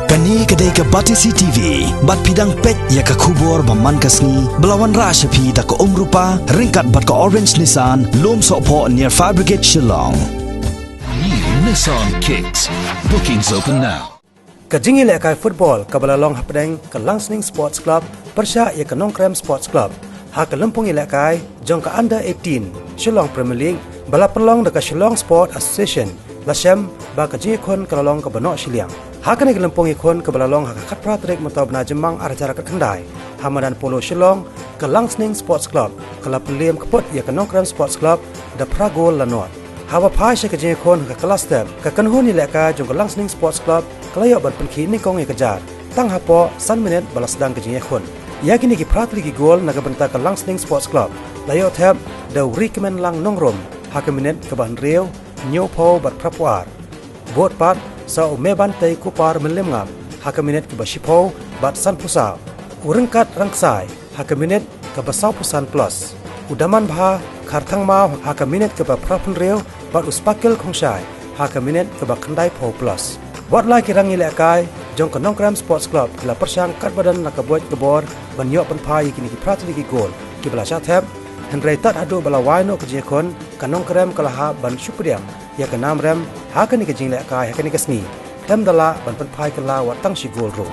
Kani kedai ke Batisi TV, bat pidang pet ya ke kubur baman kasni, belawan rasa pi da ke rupa, ringkat bat ke Orange Nissan, lom sokpo near Fire Brigade Shillong. New Nissan Kicks. Bookings open now. Kajingi lekai football kabalalong hapdeng ke Langsning Sports Club persya ya ke Nongkrem Sports Club. Ha ke lempung lekai jong ke under 18 Shillong Premier League bala perlong dekat Shillong Sport Association. Lasem ba kajingi kon kalalong ke Benok Shiliang. Ha ke lempung ikon ke balalong ha kat pratrik mentau bena jemang acara kat kendai. Hamadan Polo Shillong ke Langsning Sports Club kelap peliem keput ya ke Nongkrem Sports Club da Pragol Lanot. Hawa pasha ke jeng kon ke kelas step ke kanhun ni leka jong ke Langsning Sports Club kelayak ban penki ni kong kejar tang hapo san minit balas dang ke jeng kon ya kini ki pratli ki gol naga benta ke Langsning Sports Club layo tab da recommend lang nongrom ha ke minit ke ban reu nyopo bat prapuar bot pat sa me ban tai ku par melim ngam ha ke minit ke basipo bat san pusa urengkat rangsai ha ke minit ke basau pusan plus udaman bha kartang mau ha ke minit ke ba prapun reu bat uspakil khongshai ha ke minit ke ba khandai po plus wat lai ki rangi lekai jong ke Nongkrem Sports Club kala persyang kat badan nak buat kebor ban yok pen pai kini ki pratli ki gol ki bala chat henry tat adu bala waino ke jekon ke Nongkrem kala ha ban supriam ya ke namrem ha ke ni ke jing lekai ha ke ni ke sni tem dala ban pen pai kala wat tang si gol ro